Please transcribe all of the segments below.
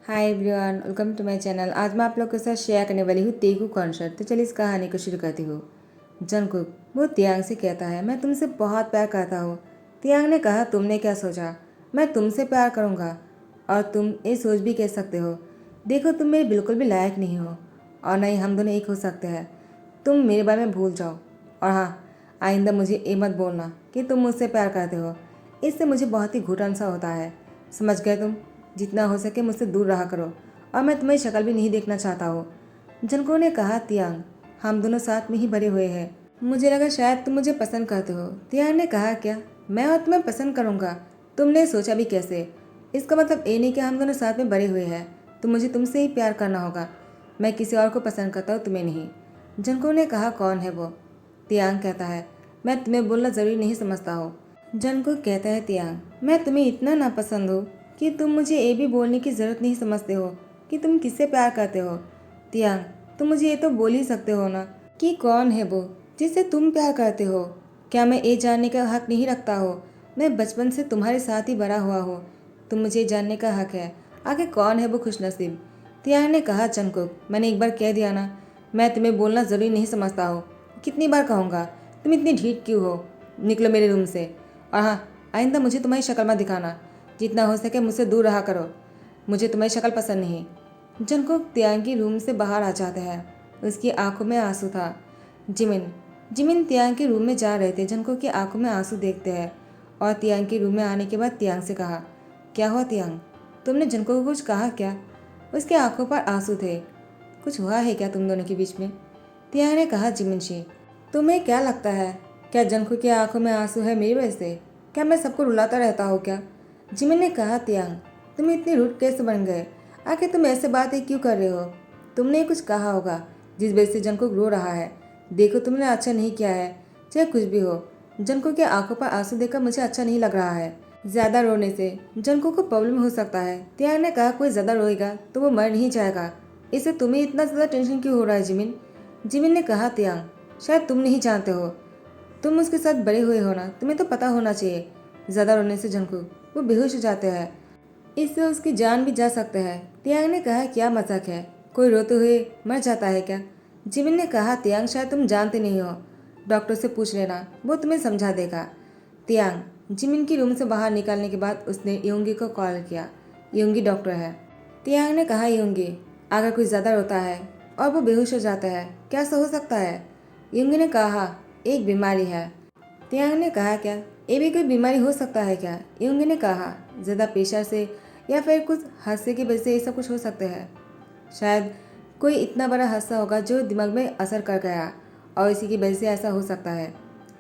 Hi everyone, welcome to my channel. आज मैं आप लोग के साथ शेयर करने वाली हूँ तेगू कॉन्सर्ट। तो चलिए इस कहानी को शुरू करती हूँ। जंगकुक वो तियांग से कहता है, मैं तुमसे बहुत प्यार करता हूँ। तियांग ने कहा, तुमने क्या सोचा? मैं तुमसे प्यार करूँगा और तुम ये सोच भी कह सकते हो। देखो, तुम मेरे बिल्कुल भी लायक नहीं हो और नहीं हम दोनों एक हो सकते हैं। तुम मेरे बारे में भूल जाओ और हाँ, आइंदा मुझे ये मत बोलना कि तुम मुझसे प्यार करते हो। इससे मुझे बहुत ही घुटन सा होता है। समझ गए तुम? जितना हो सके मुझसे दूर रहा करो और मैं तुम्हारी शक्ल भी नहीं देखना चाहता हूँ। जनको ने कहा, तियांग हम दोनों साथ में ही बड़े हुए हैं। मुझे लगा शायद तुम मुझे पसंद करते हो। तियांग ने कहा, क्या मैं और तुम्हें पसंद करूँगा? तुमने सोचा भी कैसे? इसका मतलब ये नहीं कि हम दोनों साथ में बड़े हुए हैं तो मुझे तुमसे ही प्यार करना होगा। मैं किसी और को पसंद करता हूँ, तुम्हें नहीं। जनको ने कहा, कौन है वो? तियांग कहता है, मैं तुम्हें बोलना ज़रूरी नहीं समझता हूँ। जनको कहता है, तियांग मैं तुम्हें इतना नापसंद हूँ कि तुम मुझे ये भी बोलने की ज़रूरत नहीं समझते हो कि तुम किससे प्यार करते हो। तियांग तुम मुझे ये तो बोल ही सकते हो ना कि कौन है वो जिससे तुम प्यार करते हो। क्या मैं ये जानने का हक नहीं रखता हो? मैं बचपन से तुम्हारे साथ ही बड़ा हुआ हूँ। तुम मुझे जानने का हक है आखिर कौन है वो खुशनसीब। तियांग ने कहा, जंकुक मैंने एक बार कह दिया ना, मैं तुम्हें बोलना ज़रूरी नहीं समझता हो। कितनी बार कहूँगा? तुम इतनी ढीठ क्यों हो? निकलो मेरे रूम से। और हाँ, आइंदा मुझे तुम्हारी शक्ल मत दिखाना। जितना हो सके मुझसे दूर रहा करो। मुझे तुम्हारी शक्ल पसंद नहीं। जंकुक तियांग की रूम से बाहर आ जाता है। उसकी आंखों में आंसू था। जिमिन जिमिन तियांग के रूम में जा रहे थे। जंकुक की आंखों में आंसू देखते हैं और तियांग के रूम में आने के बाद तियांग से कहा, क्या हुआ तियांग? तुमने जंकुक को कुछ कहा क्या? उसकी आंखों पर आंसू थे। कुछ हुआ है क्या तुम दोनों के बीच में? तियांग ने कहा, जिमिन से तुम्हें क्या लगता है? क्या जंकुक की आंखों में आंसू है मेरी वजह से? क्या मैं सबको रुलाता रहता हूँ क्या? जिमिन ने कहा, तियांग तुम इतनी रूड कैसे बन गए? आखिर तुम ऐसे बातें क्यों कर रहे हो? तुमने कुछ कहा होगा जिस वजह से जंकुक रो रहा है। देखो, तुमने अच्छा नहीं किया है, चाहे कुछ भी हो। जंकुक की आंखों पर आंसू देखकर मुझे अच्छा नहीं लग रहा है। ज्यादा रोने से जंकुक को प्रॉब्लम हो सकता है। तियांग ने कहा, कोई ज्यादा रोएगा तो वो मर नहीं जाएगा। इससे तुम्हें इतना ज्यादा टेंशन क्यों हो रहा है जिमिन? जिमिन ने कहा, तियांग शायद तुम नहीं जानते हो, तुम उसके साथ बड़े हुए हो ना, तुम्हें तो पता होना चाहिए। ज्यादा रोने से जंकुक वो बेहोश हो जाते हैं, इससे उसकी जान भी जा सकता है। तियांग ने कहा, क्या मजाक है? कोई रोते हुए मर जाता है क्या? जिमिन ने कहा, तियांग शायद तुम जानते नहीं हो, डॉक्टर से पूछ लेना, वो तुम्हें समझा देगा। तियांग जिमिन की रूम से बाहर निकलने के बाद उसने योंगी को कॉल किया। योंगी डॉक्टर है। तियांग ने कहा, योंगी अगर कोई ज़्यादा रोता है और वो बेहोश हो जाता है, क्या ऐसा हो सकता है? योंगी ने कहा, एक बीमारी है। तियांग ने कहा, क्या ये भी कोई बीमारी हो सकता है क्या? योंगी ने कहा, ज़्यादा प्रेशर से या फिर कुछ हादसे की वजह से ये सब कुछ हो सकता है। शायद कोई इतना बड़ा हादसा होगा जो दिमाग में असर कर गया और इसी की वजह से ऐसा हो सकता है।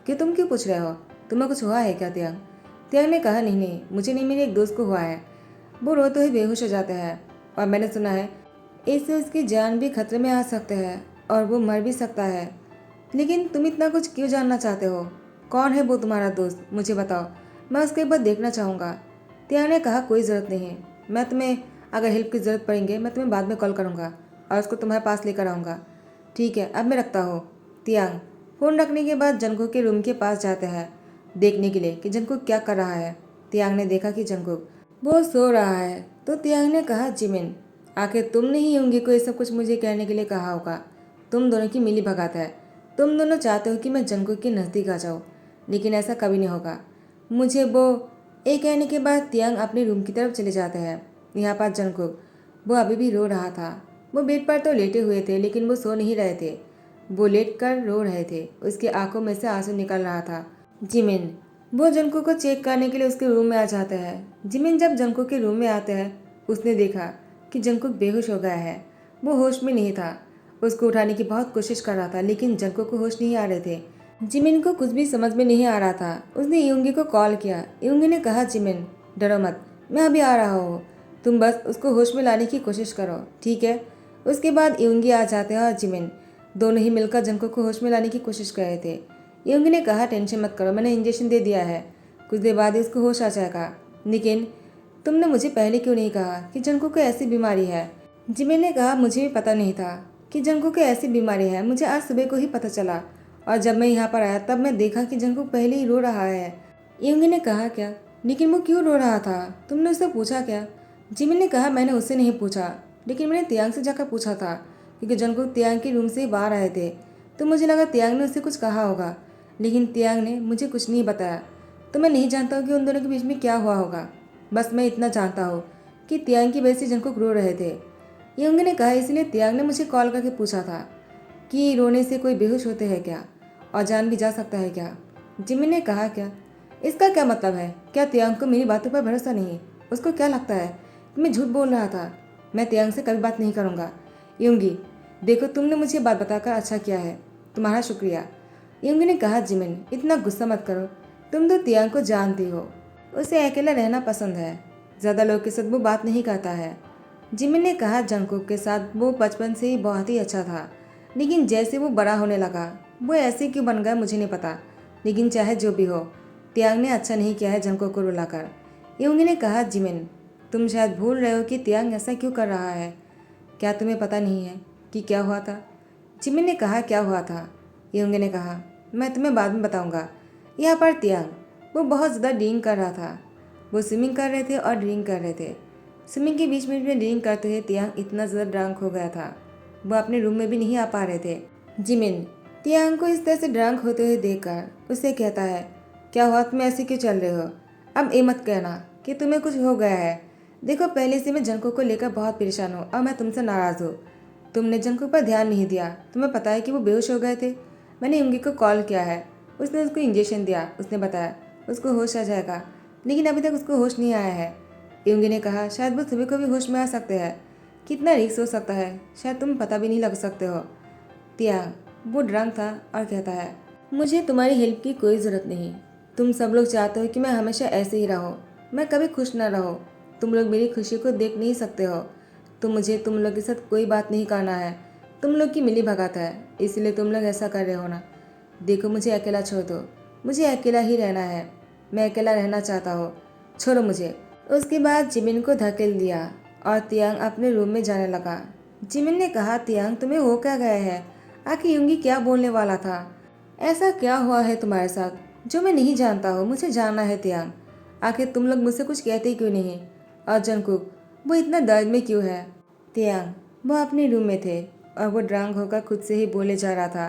कि तुम क्यों पूछ रहे हो? तुम्हें कुछ हुआ है क्या तियांग? तियांग ने कहा, नहीं नहीं, मुझे नहीं, मेरे एक दोस्त को हुआ है। वो रोते हुए बेहोश हो जाते हैं और मैंने सुना है इससे उसकी जान भी खतरे में आ सकते हैं और वो मर भी सकता है। लेकिन तुम इतना कुछ क्यों जानना चाहते हो? कौन है वो तुम्हारा दोस्त? मुझे बताओ, मैं उसको एक बार देखना चाहूँगा। तियांग ने कहा, कोई ज़रूरत नहीं है, मैं तुम्हें अगर हेल्प की ज़रूरत पड़ेंगे मैं तुम्हें बाद में कॉल करूँगा और उसको तुम्हारे पास लेकर आऊँगा। ठीक है, अब मैं रखता हूँ। तियांग फ़ोन रखने के बाद जंकुक के रूम के पास जाते हैं देखने के लिए कि जंकुक क्या कर रहा है। तियांग ने देखा कि जंकुक वो सो रहा है तो तियांग ने कहा, जिमिन आखिर तुमने ही योंगी को ये सब कुछ मुझे कहने के लिए कहा होगा। तुम दोनों की मिली भगत है। तुम दोनों चाहते हो कि मैं जंकुक के नज़दीक आ जाऊँ, लेकिन ऐसा कभी नहीं होगा। मुझे वो ये कहने के बाद तियांग अपने रूम की तरफ चले जाते हैं। यहाँ पर जंकुक वो अभी भी रो रहा था। वो बेड पर तो लेटे हुए थे लेकिन वो सो नहीं रहे थे, वो लेट कर रो रहे थे। उसकी आंखों में से आंसू निकल रहा था। जिमिन वो जंकुक को चेक करने के लिए उसके रूम में आ जाता है। जिमिन जब जंकुक के रूम में आते हैं उसने देखा कि जंकुक बेहोश हो गया है। वो होश में नहीं था। उसको उठाने की बहुत कोशिश कर रहा था लेकिन जंकुक को होश नहीं आ रहे थे। जिमिन को कुछ भी समझ में नहीं आ रहा था। उसने योंगी को कॉल किया। योंगी ने कहा, जिमिन डरो मत, मैं अभी आ रहा हूँ, तुम बस उसको होश में लाने की कोशिश करो, ठीक है? उसके बाद योंगी आ जाते हैं और जिमिन दोनों ही मिलकर जंकुक को होश में लाने की कोशिश कर रहे थे। योंगी ने कहा, टेंशन मत करो, मैंने इंजेक्शन दे दिया है, कुछ देर बाद ही उसको होश आ जाएगा। लेकिन तुमने मुझे पहले क्यों नहीं कहा कि जंकुक को ऐसी बीमारी है? जिमिन ने कहा, मुझे भी पता नहीं था कि जंकुक को ऐसी बीमारी है, मुझे आज सुबह को ही पता चला और जब मैं यहाँ पर आया तब मैं देखा कि जंकुक पहले ही रो रहा है। योंगी ने कहा, क्या? लेकिन वो क्यों रो रहा था? तुमने उससे पूछा क्या? जिमिन ने कहा, मैंने उससे नहीं पूछा, लेकिन मैंने तियांग से जाकर पूछा था, क्योंकि जंगकुक तियांग के रूम से बाहर आए थे, तो मुझे लगा तियांग ने उससे कुछ कहा होगा, लेकिन तियांग ने मुझे कुछ नहीं बताया। तो मैं नहीं जानता हूँ कि उन दोनों के बीच में क्या हुआ होगा। बस मैं इतना जानता हूँ कि तियांग की वजह से जंगकुक रो रहे थे। यंग ने कहा, इसलिए तियांग ने मुझे कॉल करके पूछा था कि रोने से कोई बेहोश होते हैं क्या, और जान भी जा सकता है क्या। जिमिन ने कहा, क्या इसका क्या मतलब है? क्या तियांग को मेरी बातों पर भरोसा नहीं? उसको क्या लगता है कि मैं झूठ बोल रहा था? मैं तियांग से कभी बात नहीं करूँगा। युंगी, देखो तुमने मुझे बात बताकर अच्छा किया है, तुम्हारा शुक्रिया। युंगी ने कहा, जिमिन इतना गुस्सा मत करो, तुम तो तियांग को जानती हो, उसे अकेला रहना पसंद है, ज़्यादा लोग के साथ वो बात नहीं करता है। जिमिन ने कहा, जंगकुक के साथ वो बचपन से ही बहुत ही अच्छा था, लेकिन जैसे वो बड़ा होने लगा वो ऐसे क्यों बन गया मुझे नहीं पता, लेकिन चाहे जो भी हो तियांग ने अच्छा नहीं किया है जंगकुक को रुलाकर। युंगी ने कहा, जिमिन तुम शायद भूल रहे हो कि तियांग ऐसा क्यों कर रहा है। क्या तुम्हें पता नहीं है कि क्या हुआ था? जिमिन ने कहा, क्या हुआ था? युंगी ने कहा, मैं तुम्हें बाद में बताऊंगा। यहाँ पर तियांग वो बहुत ज़्यादा ड्रिंक कर रहा था। वो स्विमिंग कर रहे थे और ड्रिंक कर रहे थे। स्विमिंग के बीच में ड्रिंक करते हुए तियांग इतना ज़्यादा ड्रंक हो गया था, वो अपने रूम में भी नहीं आ पा रहे थे। जिमिन तियांग को इस तरह से ड्रंक होते हुए देखकर उसे कहता है, क्या हुआ, तुम ऐसे क्यों चल रहे हो? अब ये मत कहना कि तुम्हें कुछ हो गया है। देखो पहले से मैं जंगकुक को लेकर बहुत परेशान हूँ और मैं तुमसे नाराज़ हूँ। तुमने जंगकुक पर ध्यान नहीं दिया। तुम्हें पता है कि वो बेहोश हो गए थे। मैंने युंगी को कॉल किया है, उसने उसको इंजेक्शन दिया। उसने बताया उसको होश आ जाएगा, लेकिन अभी तक उसको होश नहीं आया है। युंगी ने कहा, शायद वो सुबह को भी होश में आ सकते हैं। कितना रिस्क हो सकता है, शायद तुम पता भी नहीं लग सकते हो। तियांग वो ड्रंक था और कहता है, मुझे तुम्हारी हेल्प की कोई ज़रूरत नहीं। तुम सब लोग चाहते हो कि मैं हमेशा ऐसे ही रहूं, मैं कभी खुश ना रहूं। तुम लोग मेरी खुशी को देख नहीं सकते हो, तो मुझे तुम लोग के साथ कोई बात नहीं करना है। तुम लोग की मिली भगत है, इसलिए तुम लोग ऐसा कर रहे हो ना। देखो मुझे अकेला छोड़ दो, मुझे अकेला ही रहना है, मैं अकेला रहना चाहता हूँ, छोड़ो मुझे। उसके बाद जिमिन को धकेल दिया और तियांग अपने रूम में जाने लगा। जिमिन ने कहा, तियांग तुम्हें हो क्या गया है? आखिर युंगी क्या बोलने वाला था? ऐसा क्या हुआ है तुम्हारे साथ जो मैं नहीं जानता हूँ? मुझे जानना है तियांग, आखिर तुम लोग मुझसे कुछ कहते क्यों नहीं? और जंगकुक वो इतना दर्द में क्यों है? तियांग वो अपने रूम में थे और वो ड्रंक होकर खुद से ही बोले जा रहा था,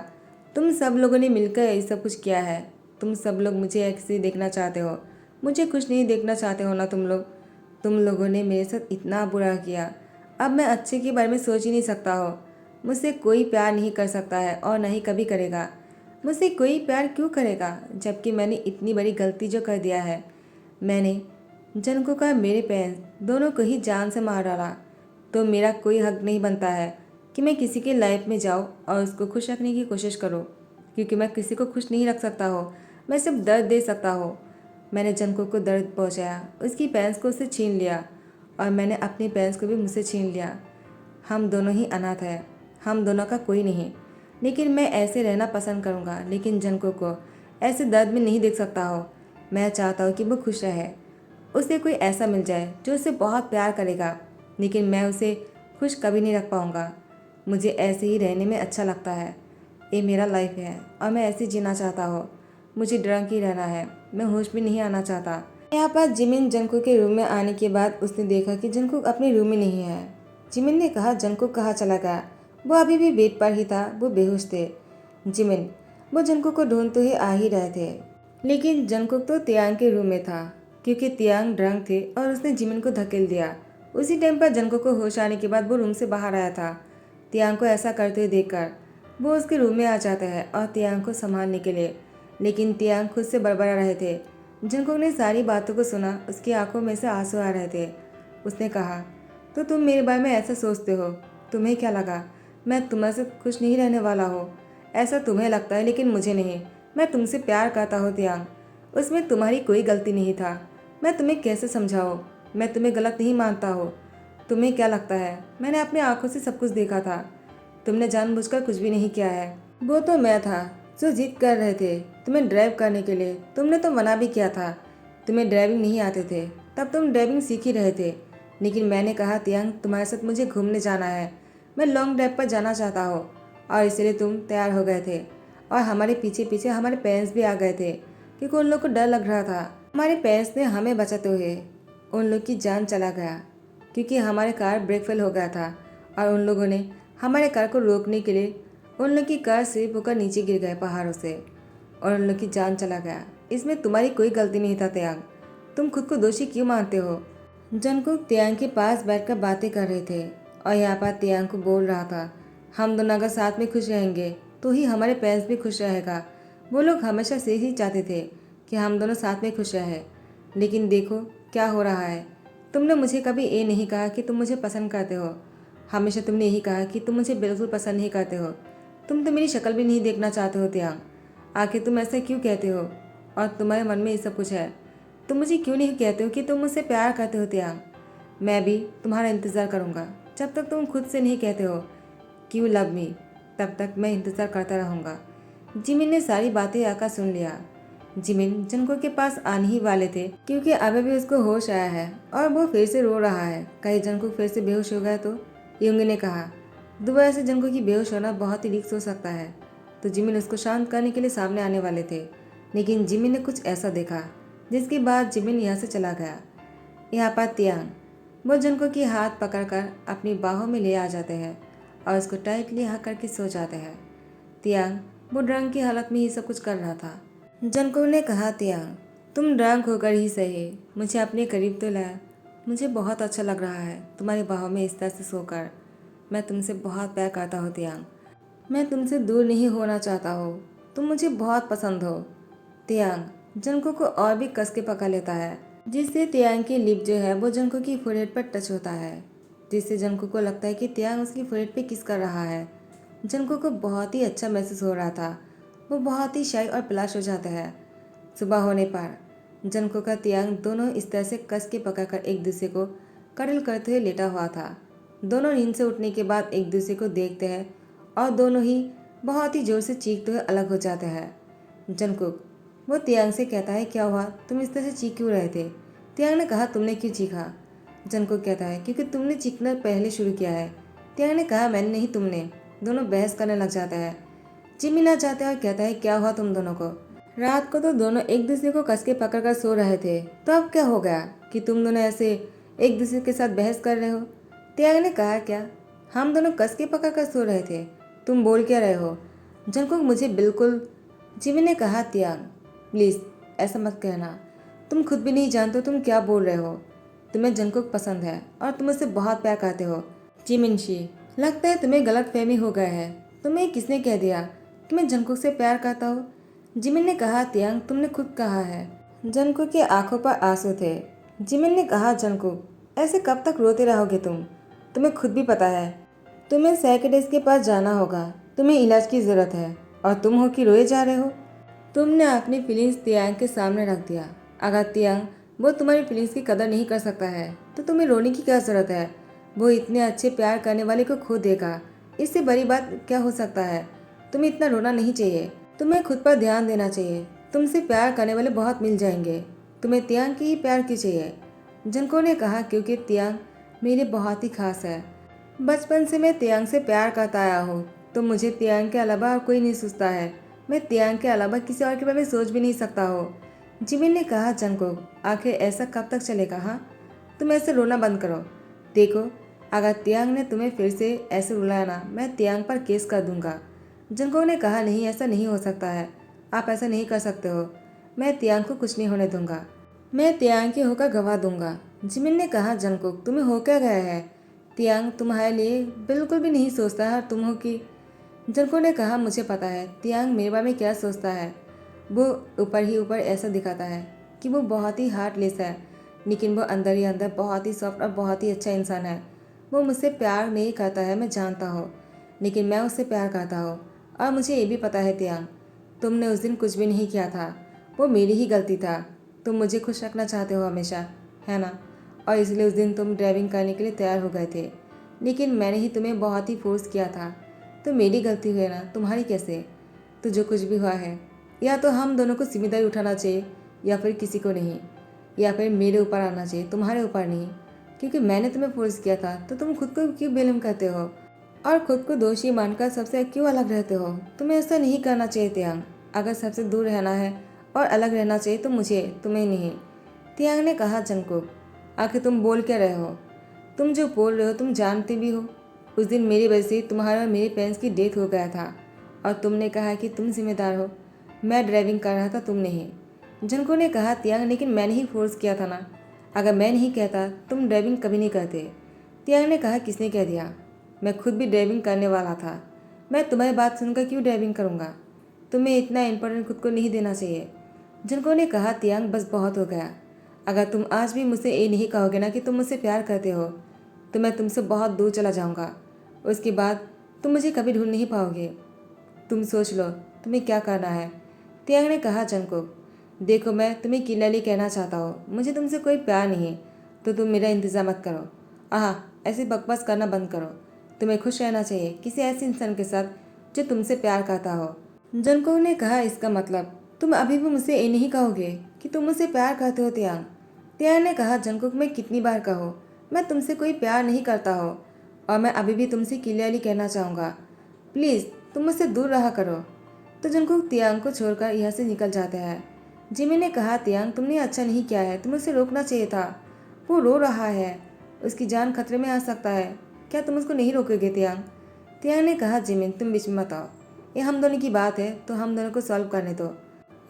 तुम सब लोगों ने मिलकर ये सब कुछ किया है। तुम सब लोग मुझे ऐसे देखना चाहते हो, मुझे कुछ नहीं देखना चाहते हो ना तुम लोगों ने मेरे साथ इतना बुरा किया। अब मैं अच्छे के बारे में सोच ही नहीं सकता हो। मुझसे कोई प्यार नहीं कर सकता है और न ही कभी करेगा। मुझसे कोई प्यार क्यों करेगा, जबकि मैंने इतनी बड़ी गलती जो कर दिया है। मैंने जनको का मेरे पैर दोनों को ही जान से मार डाला, तो मेरा कोई हक नहीं बनता है कि मैं किसी के लाइफ में जाऊँ और उसको खुश रखने की कोशिश करूँ, क्योंकि मैं किसी को खुश नहीं रख सकता हो, मैं सिर्फ दर्द दे सकता हूँ। मैंने जनको को दर्द पहुँचाया, उसकी पैंस को उससे छीन लिया और मैंने अपनी पैंस को भी मुझसे छीन लिया। हम दोनों ही अनाथ हैं, हम दोनों का कोई नहीं। लेकिन मैं ऐसे रहना पसंद करूँगा, लेकिन जनको को ऐसे दर्द में नहीं देख सकता हो। मैं चाहता हूँ कि वो खुश रहे, उसे कोई ऐसा मिल जाए जो उसे बहुत प्यार करेगा, लेकिन मैं उसे खुश कभी नहीं रख पाऊँगा। मुझे ऐसे ही रहने में अच्छा लगता है, ये मेरा लाइफ है और मैं ऐसे जीना चाहता हूँ। मुझे ड्रंक ही रहना है, मैं होश में नहीं आना चाहता। यहाँ पर जिमिन जंकुक के रूम में आने के बाद उसने देखा कि जंकुक अपने रूम में नहीं है। जिमिन ने कहा, जंकुक कहाँ चला गया? वो अभी भी बेड पर ही था, वो बेहोश थे। जिमिन वो जंकुक को ढूंढते हुए आ ही रहे थे, लेकिन जंकुक तो तियांग के रूम में था, क्योंकि तियांग ड्रंक थे और उसने जिमिन को धकेल दिया। उसी टाइम पर जंकुक को होश आने के बाद वो रूम से बाहर आया था। तियांग को ऐसा करते हुए देखकर वो उसके रूम में आ जाता है और तियांग को संभालने के लिए, लेकिन तियांग खुद से बड़बड़ा रहे थे। जंकुक ने सारी बातों को सुना, उसकी आंखों में से आंसू आ रहे थे। उसने कहा, तो तुम मेरे बारे में ऐसा सोचते हो? तुम्हें क्या लगा मैं तुम्हारे से खुश नहीं रहने वाला हूँ? ऐसा तुम्हें लगता है, लेकिन मुझे नहीं। मैं तुमसे प्यार करता हूँ तियांग, उसमें तुम्हारी कोई गलती नहीं था। मैं तुम्हें कैसे समझाऊँ? मैं तुम्हें गलत नहीं मानता हूँ। तुम्हें क्या लगता है मैंने अपनी आंखों से सब कुछ देखा था? तुमने जानबूझकर कुछ भी नहीं किया है। वो तो मैं था जो जिद कर रहे थे तुम्हें ड्राइव करने के लिए। तुमने तो मना भी किया था, तुम्हें ड्राइविंग नहीं आते थे, तब तुम ड्राइविंग सीख ही रहे थे। लेकिन मैंने कहा, तियांग तुम्हारे साथ मुझे घूमने जाना है, मैं लॉन्ग ड्राइव पर जाना चाहता हूँ, और इसलिए तुम तैयार हो गए थे। और हमारे पीछे पीछे हमारे पेरेंट्स भी आ गए थे, क्योंकि उन लोग को डर लग रहा था हमारे पेरेंट्स ने हमें बचाते हुए उन लोग की जान चला गया। क्योंकि हमारे कार ब्रेक फेल हो गया था और उन लोगों ने हमारे कार को रोकने के लिए उन लोग की कार स्लिप होकर नीचे गिर गए पहाड़ों से और उन लोग की जान चला गया। इसमें तुम्हारी कोई गलती नहीं था त्यांग, तुम खुद को दोषी क्यों मानते हो? जंगकुक त्यांग के पास बैठकर बातें कर रहे थे और यहाँ पर त्यांग को बोल रहा था, हम दोनों अगर साथ में खुश रहेंगे तो ही हमारे पेरेंट्स भी खुश रहेगा। वो लोग हमेशा से ही चाहते थे कि हम दोनों साथ में खुश रहें, लेकिन देखो क्या हो रहा है। तुमने मुझे कभी ये नहीं कहा कि तुम मुझे पसंद करते हो, हमेशा तुमने यही कहा कि तुम मुझे बिल्कुल पसंद नहीं करते हो। तुम तो मेरी शक्ल भी नहीं देखना चाहते हो त्यांग, आखिर तुम ऐसा क्यों कहते हो? और तुम्हारे मन में ये सब कुछ है, तुम मुझे क्यों नहीं कहते हो कि तुम मुझसे प्यार करते हो त्यांग? मैं भी तुम्हारा इंतज़ार करूँगा, जब तक तुम खुद से नहीं कहते हो कि यू लव मी, तब तक मैं इंतज़ार करता रहूँगा। जिमिन ने सारी बातें आकर सुन लिया। जिमिन जंगकुक के पास आने ही वाले थे क्योंकि अभी भी उसको होश आया है और वो फिर से रो रहा है। कहीं जंगकुक फिर से बेहोश हो गया तो? युंगी ने कहा, दोबारा से जंगकुक की बेहोश होना बहुत ही रिस्क हो सकता है। तो जिमिन उसको शांत करने के लिए सामने आने वाले थे, लेकिन जिमिन ने कुछ ऐसा देखा जिसके बाद जिमिन यहाँ से चला गया। यहाँ पर त्यांग वो जंगकुक की हाथ पकड़कर अपनी बाहों में ले आ जाते हैं और उसको टाइटली हक करके सो जाते हैं। त्यांग वो ड्रंक की हालत में ही सब कुछ कर रहा था। जंगकुक ने कहा, त्यांग तुम ड्रंक होकर ही सही मुझे अपने करीब तो लाया। मुझे बहुत अच्छा लग रहा है तुम्हारी बाहों में इस तरह से सोकर। मैं तुमसे बहुत प्यार करता हूँ त्यांग, मैं तुमसे दूर नहीं होना चाहता हूँ, तुम मुझे बहुत पसंद हो। त्यांग जंगकुक को और भी कस के पकड़ लेता है, जिससे त्यांग की लिप जो है वो जंगकुक की फोरहेड पर टच होता है, जिससे जंगकुक को लगता है कि त्यांग उसकी फोरहेड पे किस कर रहा है। जंगकुक को बहुत ही अच्छा महसूस हो रहा था, वो बहुत ही शाई और ब्लश हो जाता है। सुबह होने पर जंगकुक का त्यांग दोनों इस तरह से कस के पकड़कर एक दूसरे को कडल करते हुए लेटा हुआ था। दोनों नींद से उठने के बाद एक दूसरे को देखते हैं और दोनों ही बहुत ही जोर से चीखते हुए अलग हो जाते हैं। जंगकुक वो त्यांग से कहता है, क्या हुआ, तुम इस तरह से चीख क्यों रहे थे? त्यांग ने कहा, तुमने क्यों चीखा? जंगकुक कहता है, क्योंकि तुमने चीखना पहले शुरू किया है। त्यांग ने कहा, मैंने नहीं, तुमने। दोनों बहस करने लग जाते हैं। जिमिन आ जाता है और कहता है, क्या हुआ तुम दोनों को? रात को तो दोनों एक दूसरे को कस के पकड़ कर सो रहे थे, तो अब क्या हो गया कि तुम दोनों ऐसे एक दूसरे के साथ बहस कर रहे हो? त्यांग ने कहा, क्या हम दोनों कस के पकड़ कर सो रहे थे? तुम बोल क्या रहे हो? जंगकुक मुझे बिल्कुल। जिमिन ने कहा, त्यांग प्लीज़ ऐसा मत कहना, तुम खुद भी नहीं जानते तुम क्या बोल रहे हो। तुम्हें जंगकुक पसंद है और तुम उससे बहुत प्यार करते हो। जिमिन शी, लगता है तुम्हें गलतफहमी हो गया है। तुम्हें किसने कह दिया कि मैं जंगकुक से प्यार करता हूँ? जिमिन ने कहा, त्यांग तुमने खुद कहा है। जंगकुक की आंखों पर आंसू थे। जिमिन ने कहा, जंगकुक ऐसे कब तक रोते रहोगे तुम? तुम्हें खुद भी पता है तुम्हें साइकियाट्रिस्ट के पास जाना होगा, तुम्हें इलाज की ज़रूरत है और तुम हो कि रोए जा रहे हो। तुमने अपनी फीलिंग्स त्यांग के सामने रख दिया। अगर त्यांग वो तुम्हारी फीलिंग्स की कदर नहीं कर सकता है तो तुम्हें रोने की क्या ज़रूरत है? वो इतने अच्छे प्यार करने वाले को खो देगा, इससे बड़ी बात क्या हो सकता है? तुम्हें इतना रोना नहीं चाहिए, तुम्हें खुद पर ध्यान देना चाहिए। तुमसे प्यार करने वाले बहुत मिल जाएंगे, तुम्हें त्यांग की ही प्यार क्यों चाहिए? जंको ने कहा, क्योंकि त्यांग मेरे लिए बहुत ही खास है। बचपन से मैं त्यांग से प्यार करता आया हूँ, तो मुझे त्यांग के अलावा और कोई नहीं सोचता है। मैं त्यांग के अलावा किसी और के बारे में सोच भी नहीं सकता हो। जिमिन ने कहा, जंगकुक आखिर ऐसा कब तक चलेगा? हाँ, तुम ऐसे रोना बंद करो। देखो, अगर त्यांग ने तुम्हें फिर से ऐसे रुलाया ना, मैं त्यांग पर केस कर दूंगा। जंगकुक ने कहा, नहीं, ऐसा नहीं हो सकता है, आप ऐसा नहीं कर सकते हो। मैं त्यांग को कुछ नहीं होने दूंगा, मैं त्यांग के होकर गवा दूंगा। जिमिन ने कहा, जंगकुक तुम्हें हो क्या गया है? त्यांग तुम्हारे लिए बिल्कुल भी नहीं सोचता है और तुम हो कि। जंगकुक ने कहा, मुझे पता है त्यांग मेरे बारे में क्या सोचता है। वो ऊपर ही ऊपर ऐसा दिखाता है कि वो बहुत ही हार्टलेस है, लेकिन वो अंदर ही अंदर बहुत ही सॉफ्ट और बहुत ही अच्छा इंसान है। वो मुझसे प्यार नहीं करता है, मैं जानता हूँ, लेकिन मैं उससे प्यार करता हूँ। और मुझे ये भी पता है त्यांग, तुमने उस दिन कुछ भी नहीं किया था, वो मेरी ही गलती था। तुम मुझे खुश रखना चाहते हो हमेशा, है ना? और इसलिए उस दिन तुम ड्राइविंग करने के लिए तैयार हो गए थे, लेकिन मैंने ही तुम्हें बहुत ही फोर्स किया था। तो मेरी गलती हुई ना, तुम्हारी कैसे? तो जो कुछ भी हुआ है, या तो हम दोनों को जिम्मेदारी उठाना चाहिए या फिर किसी को नहीं, या फिर मेरे ऊपर आना चाहिए, तुम्हारे ऊपर नहीं। क्योंकि मैंने तुम्हें फोर्स किया था, तो तुम खुद को क्यों ब्लेम करते हो और खुद को दोषी मानकर सबसे क्यों अलग रहते हो? तुम्हें ऐसा नहीं करना चाहिए त्यांग। अगर सबसे दूर रहना है और अलग रहना चाहिए तो मुझे, तुम्हें नहीं। त्यांग ने कहा, जंगकुक आखिर तुम बोल क्या रहे हो? तुम जो बोल रहे हो तुम जानते भी हो। उस दिन मेरी वजह से तुम्हारे और मेरे पेरेंट्स की डेथ हो गया था और तुमने कहा कि तुम जिम्मेदार हो। मैं ड्राइविंग कर रहा था, तुम नहीं। जंको ने कहा तियांग, लेकिन मैंने ही फोर्स किया था ना। अगर मैं नहीं कहता तुम ड्राइविंग कभी नहीं करते। तियांग ने कहा किसने कह दिया? मैं खुद भी ड्राइविंग करने वाला था। मैं तुम्हारी बात सुनकर क्यों ड्राइविंग करूँगा? तुम्हें इतना इम्पोर्टेंट खुद को नहीं देना चाहिए। जंको ने कहा तियांग, बस बहुत हो गया। अगर तुम आज भी मुझसे ये नहीं कहोगे ना कि तुम मुझसे प्यार करते हो तो मैं तुमसे बहुत दूर चला जाऊँगा। उसके बाद तुम मुझे कभी ढूंढ नहीं पाओगे। तुम सोच लो तुम्हें क्या करना है। तियांग ने कहा जंको, देखो मैं तुम्हें क्लियरली कहना चाहता हूँ, मुझे तुमसे कोई प्यार नहीं है, तो तुम मेरा इंतज़ार मत करो। ऐसे बकवास करना बंद करो। तुम्हें खुश रहना चाहिए किसी ऐसे इंसान के साथ जो तुमसे प्यार करता हो। जंको ने कहा इसका मतलब तुम अभी भी मुझसे ये नहीं कहोगे कि तुम मुझसे प्यार करते हो तियांग? तियांग ने कहा जंकुक, मैं कितनी बार कहूँ, मैं तुमसे कोई प्यार नहीं करता हो और मैं अभी भी तुमसे क्लियरली कहना चाहूँगा, प्लीज़ तुम मुझसे दूर रहा करो। तो जंकुक तियांग को छोड़कर यहाँ से निकल जाता है। जिमी ने कहा तियांग, तुमने अच्छा नहीं किया है, तुम्हें उसे रोकना चाहिए था। वो रो रहा है, उसकी जान खतरे में आ सकता है। क्या तुम उसको नहीं रोकोगे तियांग? तियांग ने कहा जिमिन तुम बीच में मत आओ, ये हम दोनों की बात है तो हम दोनों को सॉल्व करने दो।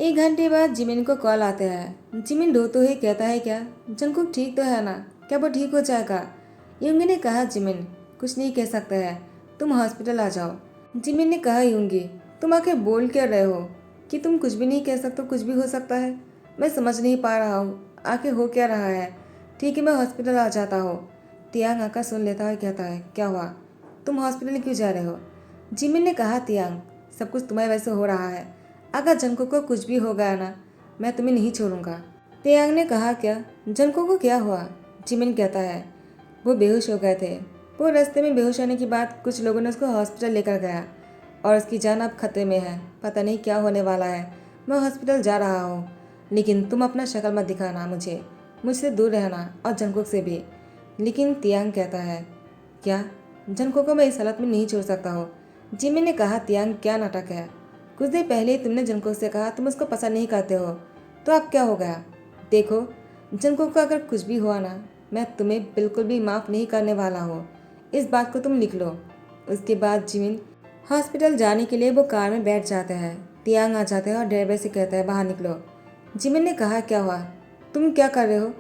1 घंटे बाद जिमिन को कॉल आता है। जिमिन रोते हुए कहता है क्या जंकुक ठीक तो है ना, क्या वो ठीक हो जाएगा? यूंगी ने कहा जिमिन कुछ नहीं कह सकता है, तुम हॉस्पिटल आ जाओ। जिमिन ने कहा यूंगी तुम आके बोल क्या रहे हो कि तुम कुछ भी नहीं कह सकते, कुछ भी हो सकता है। मैं समझ नहीं पा रहा हूँ आके हो क्या रहा है। ठीक है मैं हॉस्पिटल आ जाता हूँ। तियांग आकर सुन लेता है, कहता है क्या हुआ, तुम हॉस्पिटल क्यों जा रहे हो? जिमिन ने कहा तियांग सब कुछ तुम्हारी वजह से हो रहा है, अगर जंको को कुछ भी हो गया ना मैं तुम्हें नहीं छोड़ूंगा। तियांग ने कहा क्या जंको को क्या हुआ? जिमिन कहता है वो बेहोश हो गए थे। वो रास्ते में बेहोश होने के बाद कुछ लोगों ने उसको हॉस्पिटल लेकर गया और उसकी जान अब खतरे में है, पता नहीं क्या होने वाला है। मैं हॉस्पिटल जा रहा हूँ, लेकिन तुम अपना शक्ल मत दिखाना मुझसे दूर रहना और जंकुक से भी। लेकिन तियांग कहता है क्या जंकुक को मैं इस हालत में नहीं छोड़ सकता हूँ। जिमिन ने कहा तियांग क्या नाटक है, कुछ देर पहले तुमने जंकुक से कहा तुम उसको पसंद नहीं करते हो, तो अब क्या हो गया? देखो जंकुक को अगर कुछ भी हुआ ना मैं तुम्हें बिल्कुल भी माफ़ नहीं करने वाला हूँ, इस बात को तुम लिख लो। उसके बाद जिमिन हॉस्पिटल जाने के लिए वो कार में बैठ जाता है। तियांग आ जाता है और ड्राइवर से कहता है बाहर निकलो। जिमिन ने कहा क्या हुआ, तुम क्या कर रहे हो?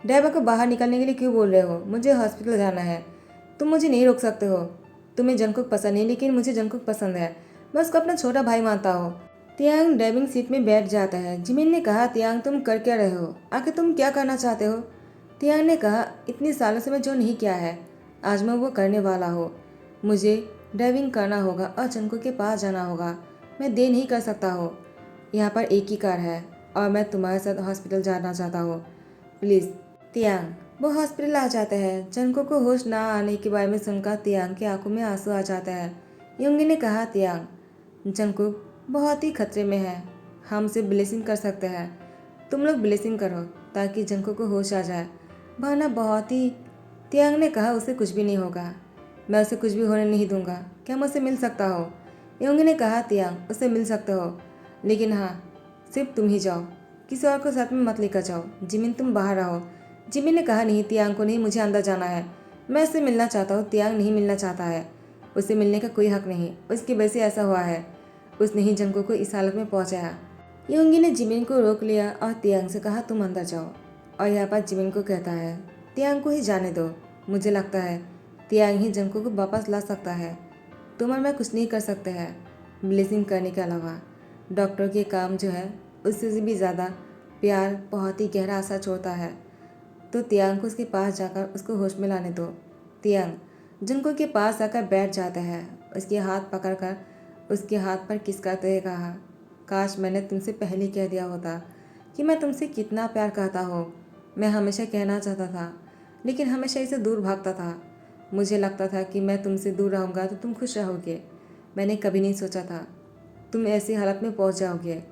ड्राइवर को बाहर निकलने के लिए क्यों बोल रहे हो? मुझे हॉस्पिटल जाना है, तुम मुझे नहीं रोक सकते हो। तुम्हें जंकुक पसंद नहीं, लेकिन मुझे जंकुक पसंद है, मैं उसको अपना छोटा भाई मानता हूँ। तियांग ड्राइविंग सीट में बैठ जाता है। जिमिन ने कहा तियांग तुम कर क्या रहे हो, आखिर तुम क्या करना चाहते हो? तियांग ने कहा इतने सालों से मैं जो नहीं किया है आज मैं वो करने वाला हूँ। मुझे ड्राइविंग करना होगा और जंकुक के पास जाना होगा, मैं देर नहीं कर सकता हूँ। यहाँ पर एक ही कार है और मैं तुम्हारे साथ हॉस्पिटल जाना चाहता हूँ, प्लीज़। तियांग वो हॉस्पिटल आ जाता है। जंकुक को होश ना आने के बारे में सुनकर तियांग की आंखों में आंसू आ जाता है। युंगी ने कहा तियांग जंकुक बहुत ही खतरे में है, हम उसे ब्लेसिंग कर सकते हैं, तुम लोग ब्लेसिंग करो ताकि जंकुक को होश आ जाए, वरना बहुत ही। तियांग ने कहा उसे कुछ भी नहीं होगा, मैं उसे कुछ भी होने नहीं दूंगा, क्या मैं उसे मिल सकता हो? युंगी ने कहा तियांग उससे मिल सकते हो, लेकिन हाँ सिर्फ तुम ही जाओ, किसी और को साथ में मत लेकर जाओ। जिमिन तुम बाहर रहो। जिमिन ने कहा नहीं तियांग को नहीं, मुझे अंदर जाना है, मैं उससे मिलना चाहता हूँ। तियांग नहीं मिलना चाहता है, उसे मिलने का कोई हक नहीं, उसकी वजह से ऐसा हुआ है, उसने ही जंकुक को इस हालत में पहुँचाया। युंगी ने जिमिन को रोक लिया और तियांग से कहा तुम अंदर जाओ, और यहाँ पर जिमिन को कहता है तियांग को ही जाने दो, मुझे लगता है तियांग ही जंकुक को वापस ला सकता है, तुम और मैं कुछ नहीं कर सकते हैं ब्लेसिंग करने के अलावा। डॉक्टर के काम जो है उससे भी ज़्यादा प्यार बहुत ही गहरा असर छोड़ता है, तो तियांग को उसके पास जाकर उसको होश में लाने दो। तियांग जंकुक के पास आकर बैठ जाता है, उसके हाथ पकड़कर उसके हाथ पर किस करते हुए कहा काश मैंने तुमसे पहले कह दिया होता कि मैं तुमसे कितना प्यार करता हूँ। मैं हमेशा कहना चाहता था, लेकिन हमेशा इसे दूर भागता था। मुझे लगता था कि मैं तुमसे दूर रहूँगा तो तुम खुश रहोगे, मैंने कभी नहीं सोचा था तुम ऐसी हालत में पहुँच जाओगे।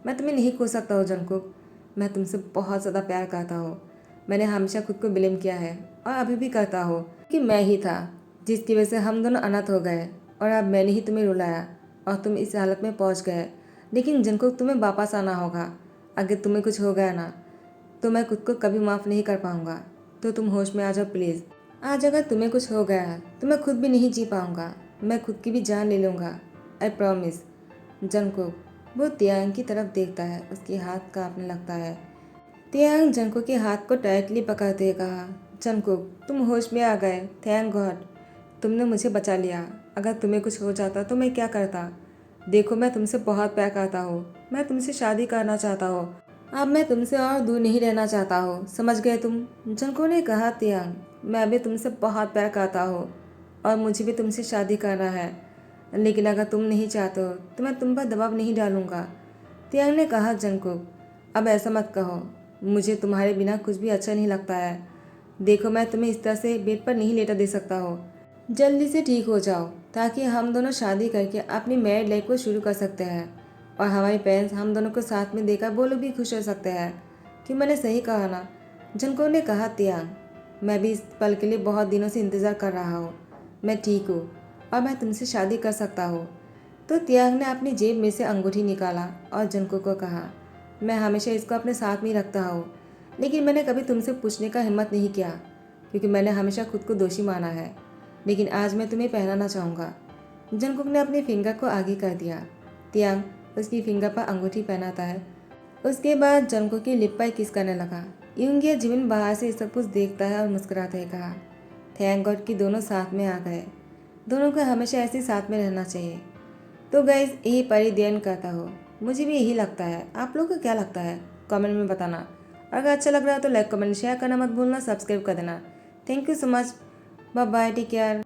मैं तुम्हें नहीं खो सकता हूँ जंकुक, मैं तुमसे बहुत ज़्यादा प्यार करता हूँ। मैंने हमेशा खुद को ब्लेम किया है और अभी भी करता हूँ कि मैं ही था जिसकी वजह से हम दोनों अनाथ हो गए, और अब मैंने ही तुम्हें रुलाया और तुम इस हालत में पहुँच गए। लेकिन जंकुक तुम्हें वापस आना होगा, अगर तुम्हें कुछ हो गया ना तो मैं खुद को कभी माफ़ नहीं कर पाऊँगा, तो तुम होश में आ जाओ प्लीज़। आज अगर तुम्हें कुछ हो गया तो मैं खुद भी नहीं जी पाऊंगा, मैं खुद की भी जान ले लूँगा, आई प्रॉमिस। जंगकुक वो तियांग की तरफ देखता है, उसके हाथ कांपने लगता है। तियांग जंगकुक के हाथ को टाइटली पकड़ते हुए कहा, जंगकुक तुम होश में आ गए, थैंक गॉड तुमने मुझे बचा लिया। अगर तुम्हें कुछ हो जाता तो मैं क्या करता। देखो मैं तुमसे बहुत प्यार करता हूँ, मैं तुमसे शादी करना चाहता हूँ, अब मैं तुमसे और दूर नहीं रहना चाहता हूँ, समझ गए तुम। जंगकुक ने कहा, तियांग मैं भी तुमसे बहुत प्यार करता हूँ और मुझे भी तुमसे शादी करना है, लेकिन अगर तुम नहीं चाहते हो तो मैं तुम पर दबाव नहीं डालूंगा। तियांग ने कहा, जंगकुक अब ऐसा मत कहो, मुझे तुम्हारे बिना कुछ भी अच्छा नहीं लगता है। देखो मैं तुम्हें इस तरह से बेड पर नहीं लेटा दे सकता हो, जल्दी से ठीक हो जाओ ताकि हम दोनों शादी करके अपनी मैरिड लाइफ को शुरू कर सकते हैं और हमारे पेरेंट्स हम दोनों को साथ में देखकर वो लोग भी खुश हो सकते हैं। कि मैंने सही कहा ना। जंगकुक ने कहा, तियांग मैं भी इस पल के लिए बहुत दिनों से इंतज़ार कर रहा हूँ, मैं ठीक हूँ और मैं तुमसे शादी कर सकता हूँ। तो तियांग ने अपनी जेब में से अंगूठी निकाला और जंगकुक को कहा, मैं हमेशा इसको अपने साथ में ही रखता हूँ, लेकिन मैंने कभी तुमसे पूछने का हिम्मत नहीं किया क्योंकि मैंने हमेशा खुद को दोषी माना है, लेकिन आज मैं तुम्हें पहनाना चाहूँगा। जंगकुक ने अपने फिंगर को आगे कर दिया। तियांग उसकी फिंगर पर अंगूठी पहनाता है। उसके बाद जंगकुक की लिप पर किस करने लगा। यूंगिया जिमिन बाहर से सब कुछ देखता है और मुस्कुराते हुए कहा, थैंक गॉड कि दोनों साथ में आ गए, दोनों को हमेशा ऐसे साथ में रहना चाहिए। तो गाइस यही परी देन करता हो, मुझे भी यही लगता है। आप लोगों को क्या लगता है कमेंट में बताना। अगर अच्छा लग रहा है तो लाइक कमेंट शेयर करना मत भूलना, सब्सक्राइब कर देना। Thank you so much, bye bye, take care.